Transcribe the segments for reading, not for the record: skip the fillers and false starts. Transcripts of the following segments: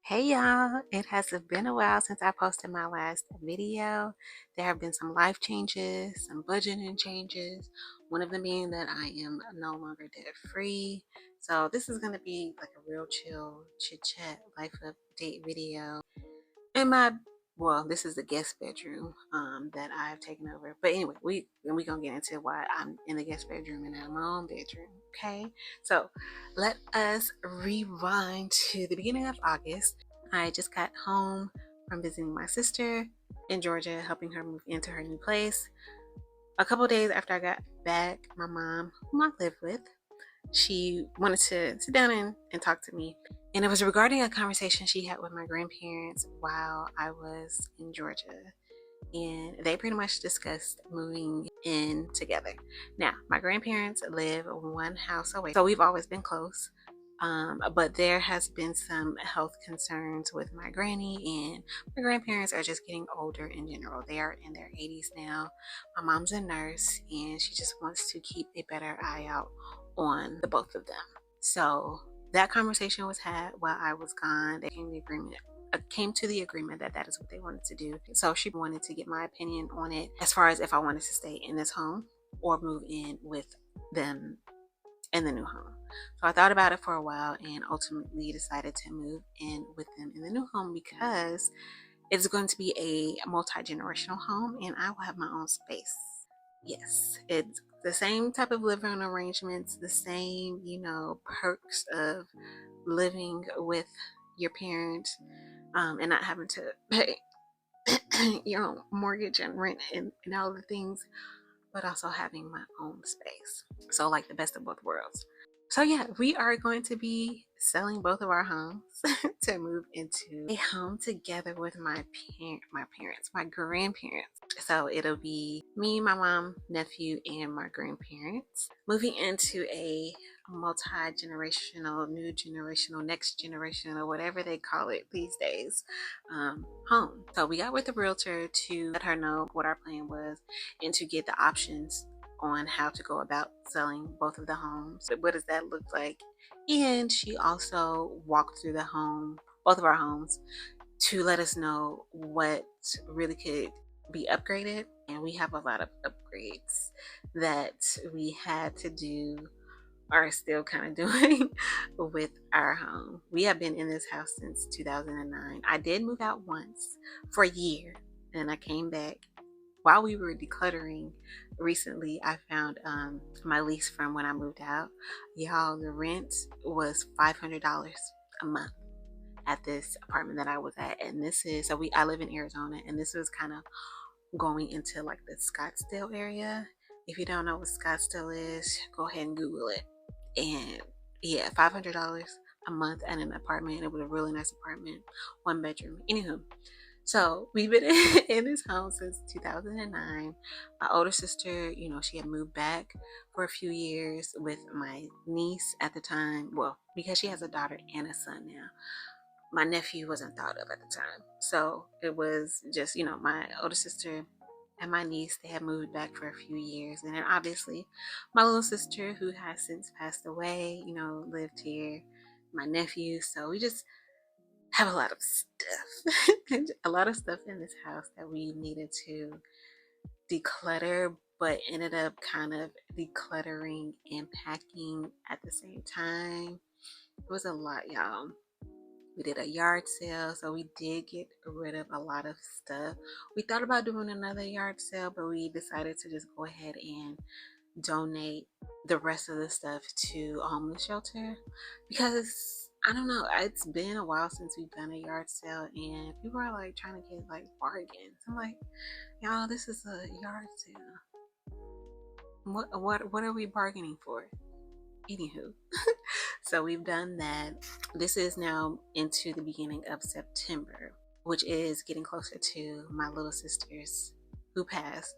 Hey y'all, it has been a while since I posted my last video. There have been some life changes, some budgeting changes, one of them being that I am no longer debt free. So this is going to be like a real chill chit chat life update video. In my this is the guest bedroom that I've taken over. But anyway, we gonna get into why I'm in the guest bedroom and not my own bedroom. Okay, so let us rewind to the beginning of August. I just got home from visiting my sister in Georgia, helping her move into her new place. A couple days after I got back, my mom, whom I live with, she wanted to sit down and talk to me. And it was regarding a conversation she had with my grandparents while I was in Georgia. And they pretty much discussed moving in together. Now, my grandparents live one house away, so we've always been close. But there has been some health concerns with my granny, and my grandparents are just getting older in general. They are in their 80s now. My mom's a nurse, and she just wants to keep a better eye out on the both of them. So that conversation was had while I was gone. They came to the agreement that that is what they wanted to do. So she wanted to get my opinion on it as far as if I wanted to stay in this home or move in with them in the new home. So I thought about it for a while and ultimately decided to move in with them in the new home because it's going to be a multi-generational home and I will have my own space. Yes, it's the same type of living arrangements, the same, perks of living with your parents, and not having to pay your own mortgage and rent and all the things, but also having my own space. So, like the best of both worlds. So, yeah, we are going to be selling both of our homes to move into a home together with my grandparents. So, it'll be me, my mom, nephew, and my grandparents moving into a multi-generational, new generational, next generation, or whatever they call it these days, home. So we got with the realtor to let her know what our plan was and to get the options on how to go about selling both of the homes. What does that look like? And she also walked through the home, both of our homes, to let us know what really could be upgraded. And we have a lot of upgrades that we had to do, are still kind of doing with our home. We have been in this house since 2009. I did move out once for a year and I came back. While we were decluttering recently, I found my lease from when I moved out. Y'all, the rent was $500 a month at this apartment that I was at. And this is, I live in Arizona, and this was kind of going into like the Scottsdale area. If you don't know what Scottsdale is, go ahead and Google it. And yeah, $500 a month at an apartment. It was a really nice apartment, one bedroom. Anywho, so we've been in this home since 2009. My older sister, she had moved back for a few years with my niece at the time. Well, because she has a daughter and a son now. My nephew wasn't thought of at the time. So it was just, my older sister and my niece, they had moved back for a few years. And then obviously my little sister, who has since passed away, lived here, my nephew. So we just have a lot of stuff, a lot of stuff in this house that we needed to declutter, but ended up kind of decluttering and packing at the same time. It was a lot, y'all. We did a yard sale, so we did get rid of a lot of stuff. We thought about doing another yard sale, but we decided to just go ahead and donate the rest of the stuff to a homeless shelter because I don't know, it's been a while since we've done a yard sale and people are like trying to get like bargains. I'm like, y'all, this is a yard sale. What are we bargaining for? Anywho, so we've done that. This is now into the beginning of September, which is getting closer to my little sister's, who passed,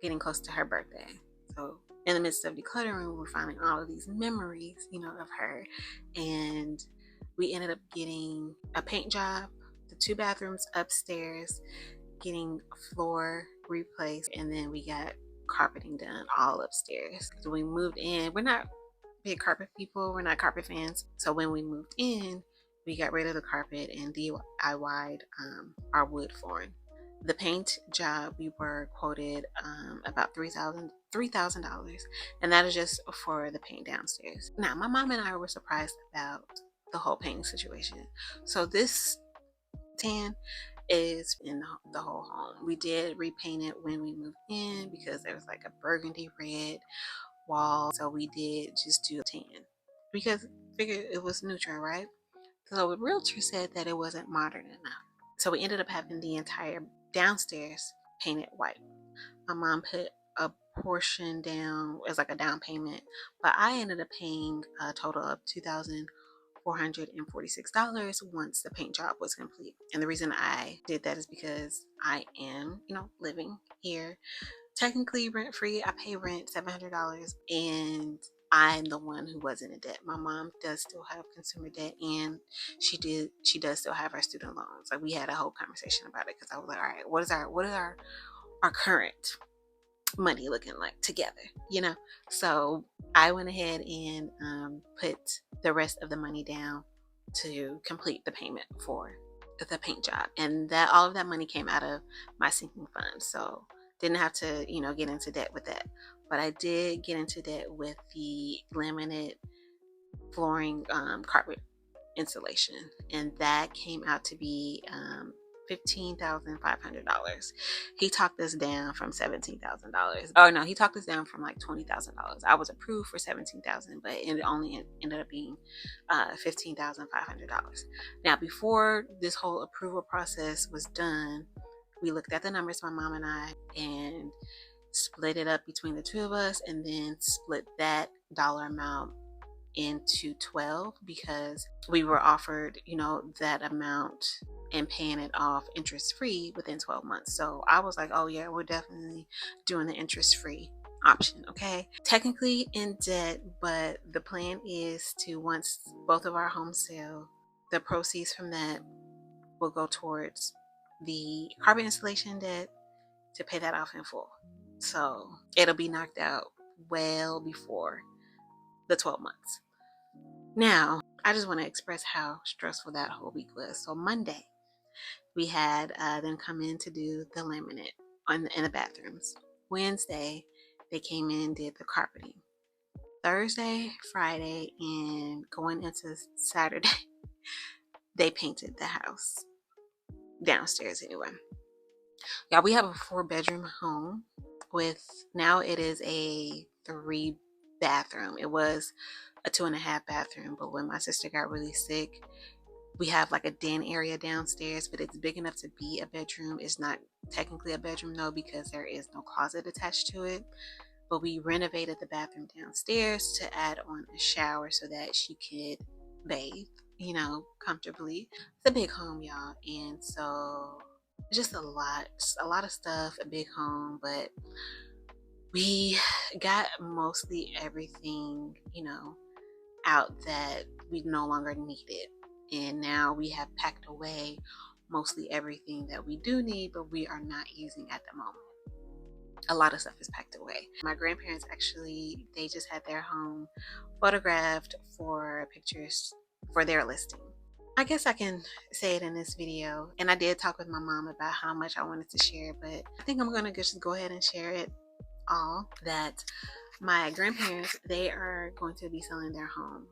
getting close to her birthday. So in the midst of decluttering, we're finding all of these memories, of her. And we ended up getting a paint job, the 2 bathrooms upstairs, getting floor replaced, and then we got carpeting done all upstairs. So we moved in. We're not big carpet people, we're not carpet fans. So when we moved in, we got rid of the carpet and DIY'd our wood flooring. The paint job, we were quoted about $3,000, and that is just for the paint downstairs. Now, my mom and I were surprised about the whole painting situation. So this tan is in the whole home. We did repaint it when we moved in because there was like a burgundy red wall, so we did just do a tan because figured it was neutral, right? So the realtor said that it wasn't modern enough, so we ended up having the entire downstairs painted white. My mom put a portion down as like a down payment, but I ended up paying a total of $2,446 once the paint job was complete. And the reason I did that is because I am, living here technically rent free. I pay rent $700, and I'm the one who wasn't in debt. My mom does still have consumer debt, and she does still have our student loans. Like, we had a whole conversation about it because I was like, all right, what is our current money looking like together, so I went ahead and put the rest of the money down to complete the payment for the paint job, and that all of that money came out of my sinking fund, so didn't have to get into debt with that. But I did get into debt with the laminate flooring carpet installation, and that came out to be $15,500. He talked us down from $17,000. Oh no, he talked us down from like $20,000. I was approved for $17,000, but it only ended up being $15,500. Now, before this whole approval process was done, we looked at the numbers, my mom and I, and split it up between the two of us, and then split that dollar amount into 12 because we were offered, that amount and paying it off interest free within 12 months. So I was like, oh yeah, we're definitely doing the interest free option. Okay, technically in debt, but the plan is to, once both of our homes sell, the proceeds from that will go towards the carbon installation debt to pay that off in full. So it'll be knocked out well before the 12 months. Now, I just want to express how stressful that whole week was. So Monday, we had them come in to do the laminate in the bathrooms. Wednesday, they came in, did the carpeting. Thursday, Friday, and going into Saturday, they painted the house downstairs anyway. Yeah, we have a 4-bedroom home with, now it is a 3-bathroom. It was a 2.5 bathroom, but when my sister got really sick, we have like a den area downstairs, but it's big enough to be a bedroom. It's not technically a bedroom though, because there is no closet attached to it. But we renovated the bathroom downstairs to add on a shower so that she could bathe, comfortably. It's a big home, y'all, and so just a lot of stuff, a big home, but we got mostly everything, out that we no longer needed. And now we have packed away mostly everything that we do need, but we are not using at the moment. A lot of stuff is packed away. My grandparents actually, they just had their home photographed for pictures for their listing. I guess I can say it in this video. And I did talk with my mom about how much I wanted to share, but I think I'm gonna just go ahead and share it all. That my grandparents, they are going to be selling their home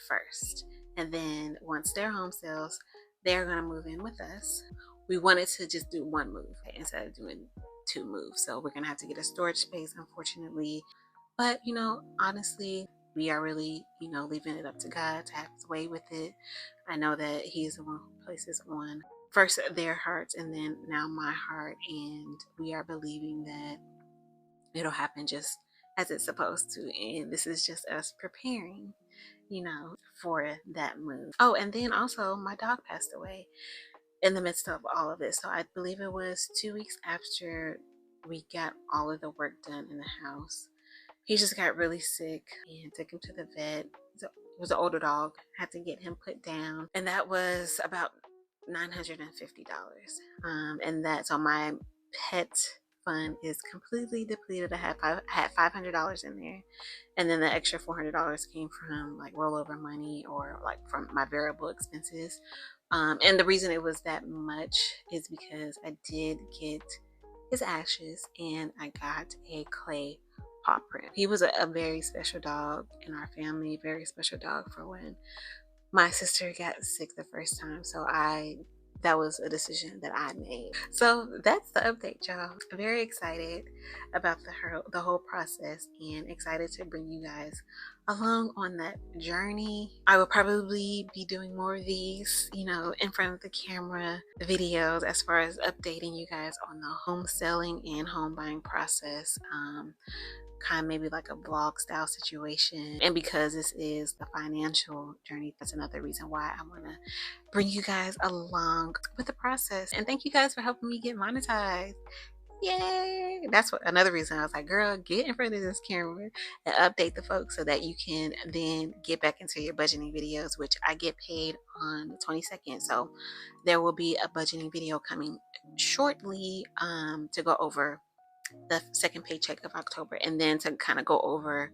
first, and then once their home sells, they're going to move in with us. We wanted to just do one move instead of doing 2 moves, so we're going to have to get a storage space, unfortunately. But honestly, we are really leaving it up to God to have his way with it. I know that he's the one who places on first their hearts and then now my heart, and we are believing that it'll happen just as it's supposed to. And this is just us preparing, for that move. Oh, and then also my dog passed away in the midst of all of this. So I believe it was 2 weeks after we got all of the work done in the house. He just got really sick and took him to the vet. It was an older dog. Had to get him put down. And that was about $950. And that's on my pet fund is completely depleted. I had $500 in there, and then the extra $400 came from like rollover money or like from my variable expenses. And the reason it was that much is because I did get his ashes and I got a clay paw print. He was a very special dog in our family, very special dog for when my sister got sick the first time. So that was a decision that I made. So that's the update, y'all. Very excited about the whole process and excited to bring you guys along on that journey. I will probably be doing more of these, in front of the camera videos as far as updating you guys on the home selling and home buying process. Kind of maybe like a vlog style situation. And because this is the financial journey, that's another reason why I want to bring you guys along with the process. And thank you guys for helping me get monetized. Yay! That's another reason I was like, girl, get in front of this camera and update the folks so that you can then get back into your budgeting videos, which I get paid on the 22nd. So there will be a budgeting video coming shortly to go over the second paycheck of October, and then to kind of go over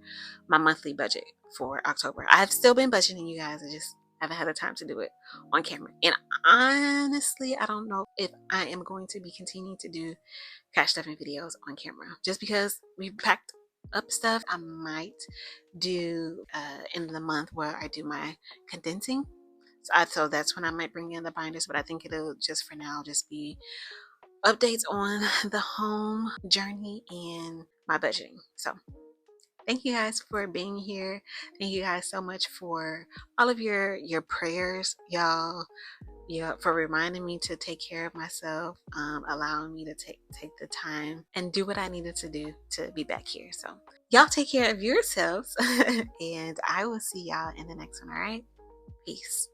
my monthly budget for October. I've still been budgeting, you guys. I just haven't had the time to do it on camera. And honestly, I don't know if I am going to be continuing to do cash stuffing videos on camera just because we've packed up stuff. I might do end of the month where I do my condensing. So that's when I might bring in the binders, but I think it'll just for now just be updates on the home journey and my budgeting. So thank you guys for being here. Thank you guys so much for all of your prayers, y'all. Yeah, for reminding me to take care of myself, allowing me to take the time and do what I needed to do to be back here. So y'all take care of yourselves and I will see y'all in the next one. All right, peace.